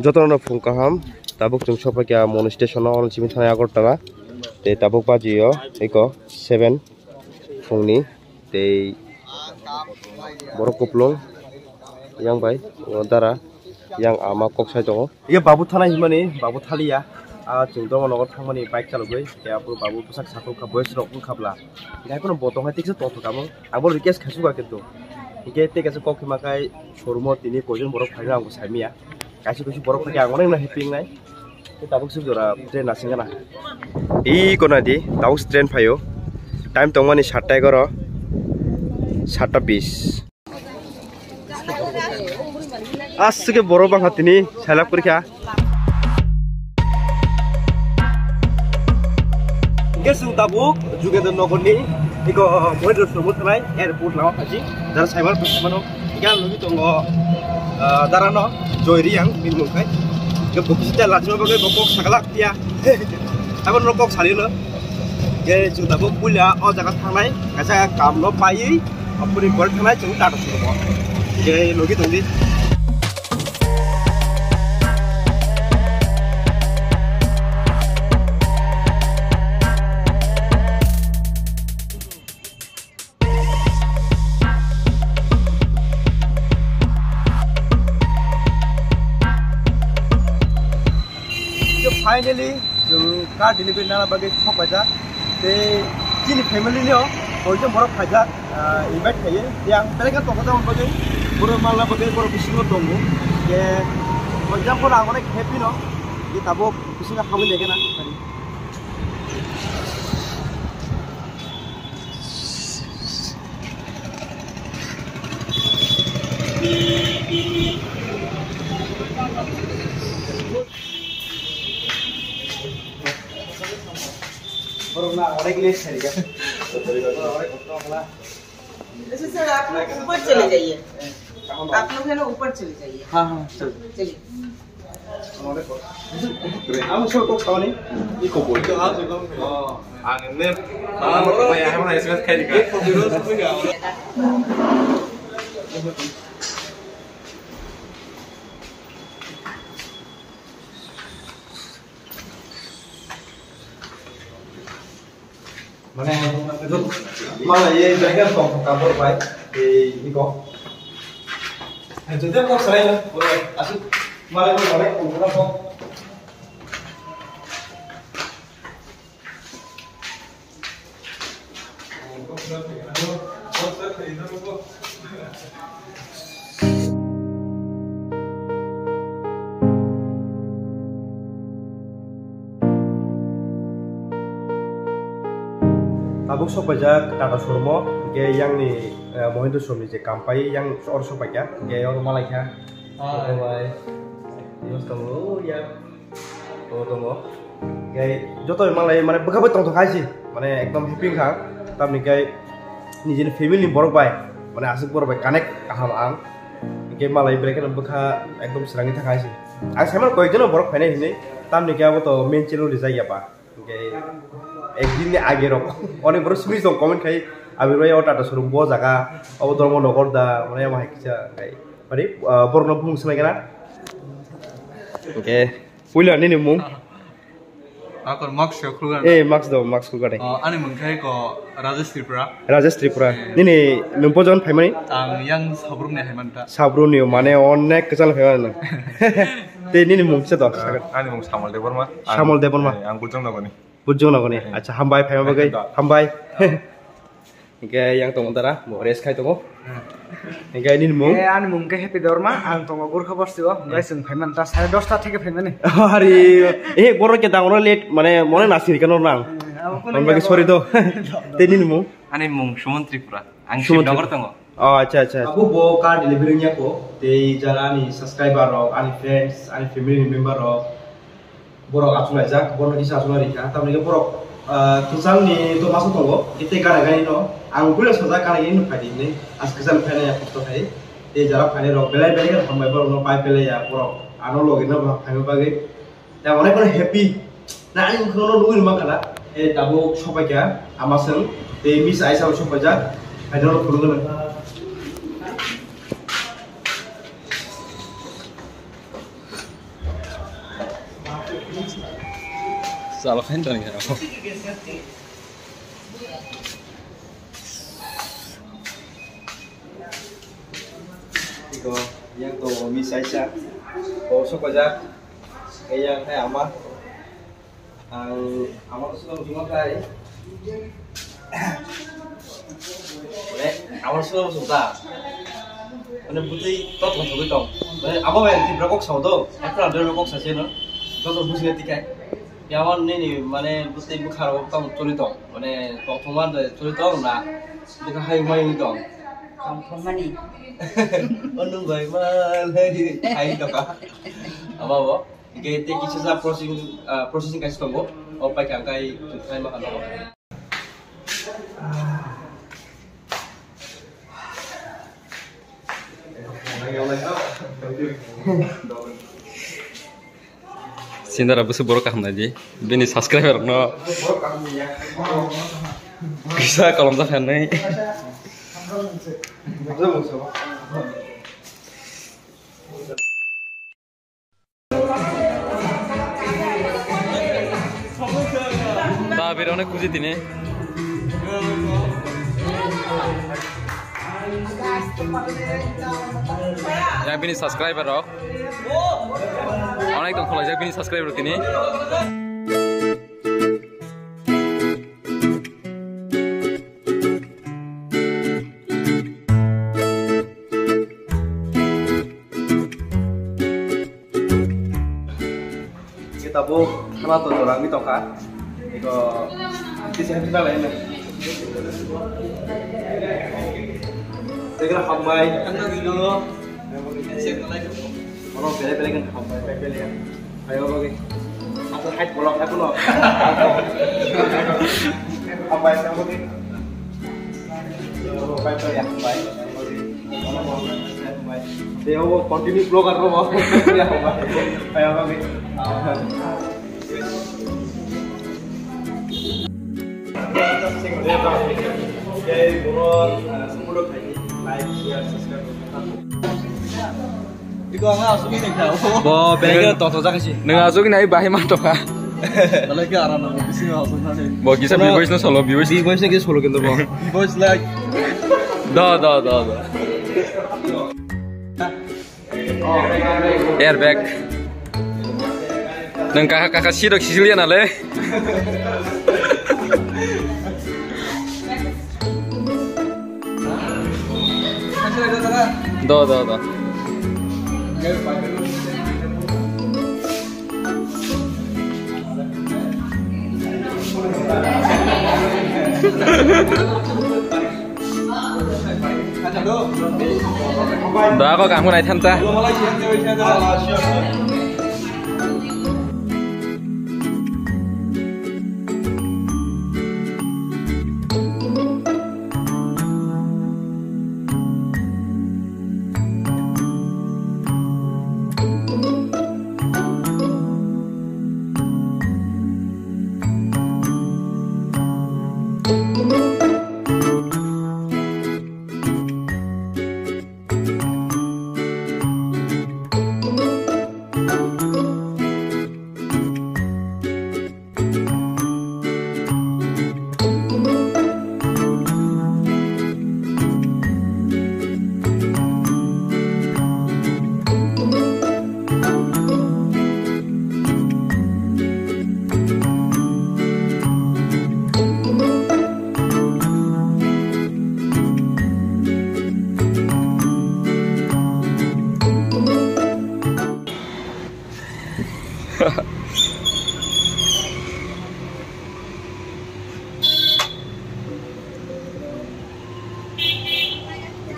যতন ফুংকাহাম tabuk chung sopa kya mon station on chimi thana Agartala te tabuk bajiyo eko 7 fungni te borok kuplung yang bai dara yang ama kok sai jongo iya babu thana himani babu thalia a chung dong nogot thangmani bike chalogoi ya babu pusak sakul ka boys rok khapla dai kono botong ha tikse toto kamong abo request khasuga kintu ike te kaso kok himakai showroom tini kojon borok phaina angko saimia kaisi kaisi borok phaki angone na happy ngai te tabuk sub jora train asingana I kona di tabuk train phayo time tongmani 7:11 7:20 asike boro bangha tini salak porikha gesu tabuk jugedon nogorni iko boido somut thanai airport lawa phaji jara cyber mano ikan logi tongo darano joiri yang binungkai ke bukita lajno bagai bokok sakalak dia abon rokok salilo ge jung tabuk pulya o jaga thanai kaisa kam no pai apuni gol thanai jung ta sumo ge logi tongdi finally जों car delivery nana bagi khop aja te chini family ni hoje borok khaja invite khaye yang tereka to kota bagi boro mala bagi boro bisingo tongo ke hoja ko angone happy no di tabo bisinga khamu lege na tadi corona होने के लिए सरिया जैसे sir आप लोग ऊपर चले जाइए आप लोग है ना ऊपर चले जाइए हाँ हाँ चलिए हम सब को खाने इको बोल तो आज एकदम आंगने मां को मैं यहाँ हमारा इसमें खाई दिखा mana itu malah ya mereka kok kabur baik di iko itu dia kok selain boleh asik malah kok boleh kurang kok tabuk sopajak tata surmo ge yang ni Mohindo Somni je kampai yang or sopajak ge or malaikha bye dios tomo ya tomo ge joto malai mane bakabai tong khaisi mane ekdom happy kha tamni ge nijini family borok bai mane asik borok bai connect aham ang ge malai breken baka ekdom srangi thakai si ang samal koyjono borok phainai hine tamni ge abo to main channel rijai ya ba ge একদিন আগে rock অনেক বড় switch দং comment খাই আমি রই ও tata showroom বো জায়গা ও ধর্ম নগর দা মানে আমার কিছা খাই মানে বর্ণ ভূম সমাই গনা ওকে পুইলা নি মুং আকর মাক্স খুলগা এ মাক্স খুলগা দে আনি মনখাই ক রাজেশ ত্রিপুরা নিনি নম্পজন ফাইমানি আং ইয়াং সাবরুম নে হাইমানটা সাবরুনি মানে অনেক কচাল ফাইমানি তে নিনি মুংছে দ আনি মুং সামল দেবরমা আং বুজং নগনি Bujung nak ni, acha hambai, payah bagai hambai. Hingga yang tong antara, mau res kai tongo. Hingga ini mung. Ani mung ke happy dorma, ang tongo gur khabar siwa, guys ang payment ta 10:30 থেকে payment ni. Hari, boro ke tang orang late, mana mana nasi kan orang. Orang bagi sorry do. Teni mung. Ani mung Sumon Tripura, ang Shibnagor tongo. Oh, acha. Aku bawa car delivery nya ko, te jara ni subscriber ro, ani friends, ani family member ro. Borok asuna jak, borok isa asuna rika, tapi ke borok tusang ni tu masuk tunggu, kita kana gani no, angkul saja kana gani no padi ni, as kesal pene ya posto hai, te jara pene ro, belai kan hambai borok no pai pele ya borok, ano logi no hambai bagai, ya mana pun happy, nah ini mungkin no luin makana, tabuk sopai kya, amaseng, te mis aisa sopai jak, ada no kurungan. Salah kan tadi ya. Iko yang to misaisa. Bosok pajak. Yang saya ama. Ama sudah cuma kai. Awal sudah sudah. Mana putih tot nggak tahu dong. Mana apa yang di berokok saudo? Aku ada berokok saja no. Tot busnya tikai. Yawan ini mana putih bukan berokok curi dong. Mana tong-tongan curi dong lah. Bukan hayu mayu dong. Kampung mana? Anu baik mal hayu dong kah? Apa? Kita kisah processing kasih tunggu. Apa yang kai makan apa? Sindara busu borok kam naji. Bini subscriber no. Bisa kolom tak nai. Dah berona kuzi tini. Yang bini subscriber roh. Orang itu kalau jak bini subscriber kini. Kita bu kenapa tuh orang itu kan? Iko kisah kita lain. Saya kira hambai. Kan dulu. Orang beli kan hambai beli ya. Ayo lagi. Asal height bolong aku loh. Hambai sama lagi. Hambai tuh ya hambai. Dia mau continue vlog kan mau. Ya hambai. Ayo lagi. Oke, buruk, sepuluh kali like, share, subscribe. Iko nggak asukin nih kau. Bo Bega toh kasih. Neng asukin nai bahi mantok ah. Kalau ke arah nama bisi nggak asukin nanti. Bo kisah B-boys no solo B-boys. B-boys nya kita solo gitu bang. B-boys like. Da. Airbag. Neng kakak sidok sisilian ale. Da. Đó có cảm của này tham gia.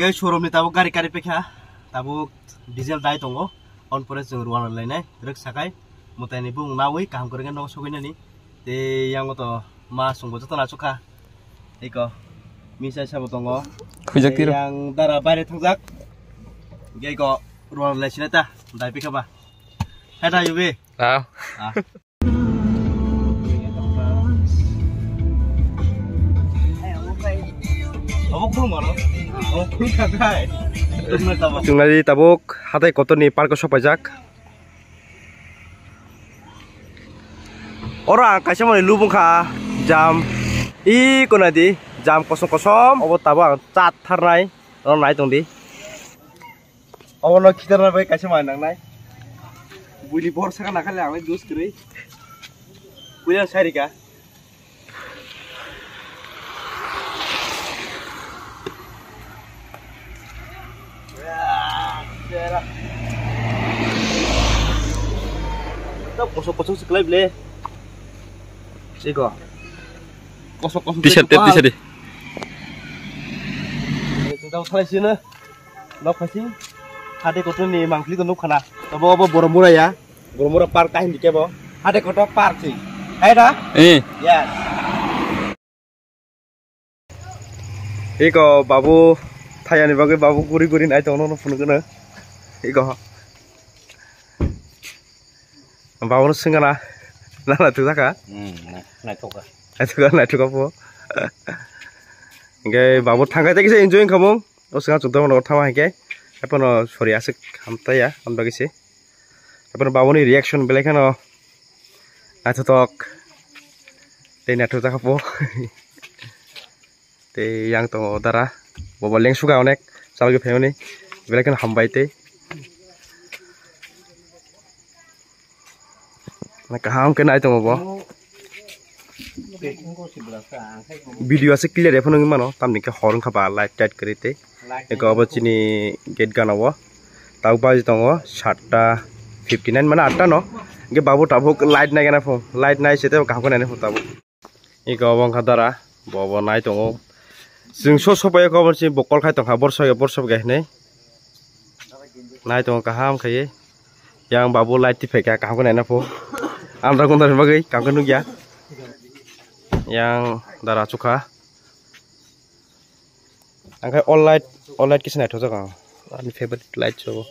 Guys, showroom ni tabuk gari pekha, tabuk diesel dai tongo, on pore jeng ruangan lainnya, truk sakai, mutai ni bung nawi kaham korengan dong sokoi ni, te yang oto mas sungguh tu tanah cuka, iko, misal siapa tongo, yang darah bayar tangjak, gay ko ruangan lain sini ta, dai pekha ba, ada yubi, Tahu. Abok kurung mana? Oh, kurung kagai. Jumlah di tabuk hatai kotor ni parko shopajak. Orang kaisa mani lubung kha jam I konadi jam kosom obo tabo chat tharnai ron nai tongdi obo no khitarna bai kaisa mani nangnai buli bor saka nakhale ang juice kri puya sarika kosong sekelai beli Siko kosong T-shirt deh Tentang salah sini Nok kasih Hade kotor nih mangkli tuh nuk kana Tabo Boromura ya Boromura park tahin dike bo Hade kotor park sih Hai dah Yes Iko babu Thayani bagai babu guri naik tono no phone kena Iko babu no singana Nana tu saka Naik toka naik toka po Oke babu tangkai tadi saya enjoy kamu Oh sekarang contoh mau tahu aja apa no sorry asik hamta ya am bagi sih apa no babu ni reaction beli kan no Naik tok Teh naik toka po Teh yang to darah babu leng suka onek salah ke family beli kan hambai teh Nak ham kena itu apa? Video asik clear ya pun mana? Tam ni ke horn kapa light chat kerite. Eko apa cini gate gan apa? Tahu baji tongo 7:59 mana 8 no? Ke babu tabu light naik na phone. Light naik sete kam kena phone tabu. Eko abang kadara babu naik tongo. Sing so ya kau macam bokol kai tong habor so geh ne. Naik tongo kaham kai. Yang babu light tipe kam kena phone. Andra kau dari bagai kau kena ya, yang darah cuka, angkai all light kisah itu juga, ini favorite light coba.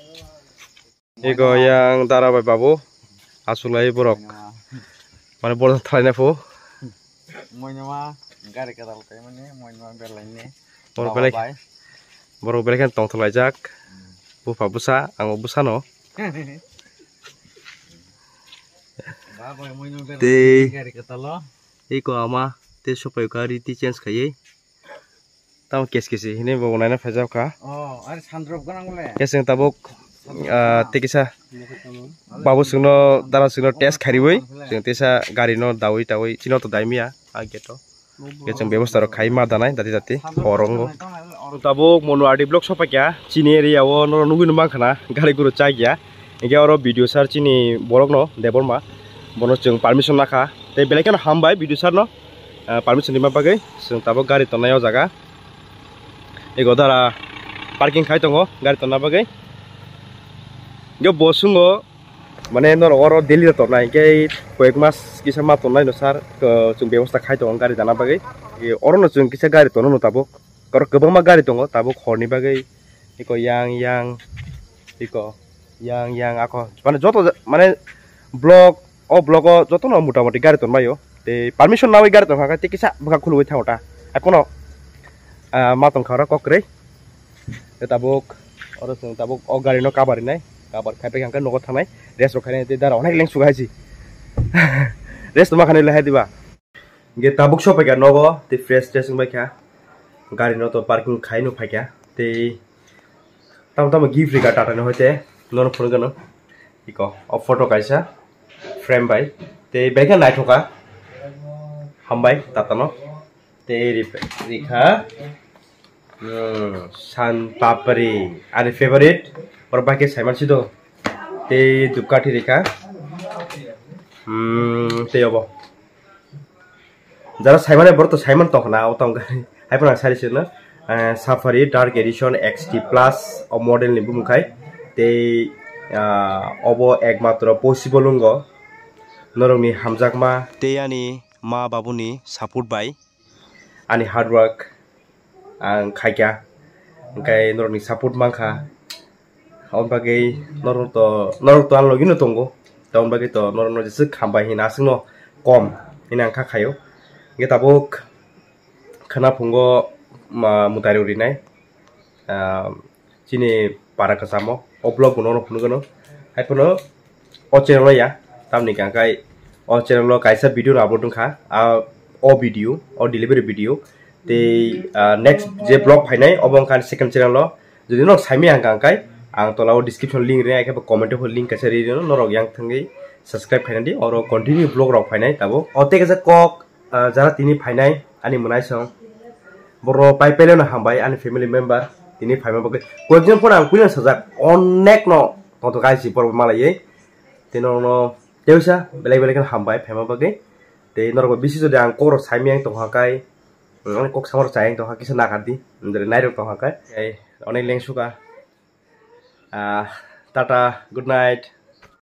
Iko yang darah babu, asulai borok, mana borok terakhir po? Mau nyawa, enggak ada kata apa ini, mau nyawa berlainnya. Borok balik kan tong terlajak, bufa busa, anggo busa no. Te iko ama te sopai kari ti change khaye tam kes ini bawona na phajab ka are sandrop ganang le keseng tabok te kisa babu sungno dara sungno test khariwei sing tesa gari no dawi chino to daimia age to keseng ବ୍ୟବସ୍ଥା ro khaima danai dati orongo tabok mono ardi block sopa kya chini area o no nugun mangkhana gari guru chagya ege oro video sar chini borok no deborma bonus jeng permission nakha te belekan hambai video sar no permission dima bagai sing tabok gari tonayo jaga ego dara parking khai tongo gari tonna bagai ge bosungo mane nor oro delhi to nai ke koek mas kisa ma tonai no sar jeng ବ୍ୟବস্থা khai tongo gari jana bagai e oro no jeng kisa gari tono no tabok kor gobang ma gari tongo tabok horni bagai iko yang iko yang ako mane joto mane blog blogo joto no motamoti gari ton mayo te permission nawi gari ton khaka te kisa baka khului thauta akono matong khara kokre te tabok oro sung tabok o gari no kabari nai kabar khai pe khanga nogo thanai rest ro khai te dara onek leng sugaisi rest ma khane lahai diba ge tabok so pe ga nogo te fresh dressing ba kha gari no to parking khai no phakya te tam gift riga tata no hoite non phone gano iko o photo kaisa frame by te bega naik thoka hambai tatano te rikha san papri are favorite or baki saiman sido te dukati rikha te obo jara saimane borto saiman tokna otong gari haipona sari sino safari dark edition xt plus o model ni bumukai te obo ekmatro possible ungo norongni hamjakma te ani ma babuni support by ani hard work ang khaikya kai norongni support mangkha on bagai norong to an logino tongo taun bagai to norong no jis khambai hina singno kom inang kha khayo ge tabuk khana phungo ma mutari urinai chini para kasamo oblog no phungono haipono o channel ya tamni kangkai o channel lo kaisa video upload tongkha o video o delivery video te next je blog phainai obong kan second channel lo jodi no saimi ang kangkai ang tolao description link re aike comment ho link kaisa re no norok yang thangai subscribe phainai di oro continue blog rok phainai tabo ote kaisa kok jara tini phainai ani munai song boro pai pele no hambai ani family member tini phaima bage koekjon pon ang kuina sajak onek no to kaisi por malai tino no teusa belai belai kan hambai phaima bage te norok bisi jodi ang koro saimi ang to hakai ang kok samor chayang to hakisa nakadi ndre nairok to hakai onek lengsuka tata good night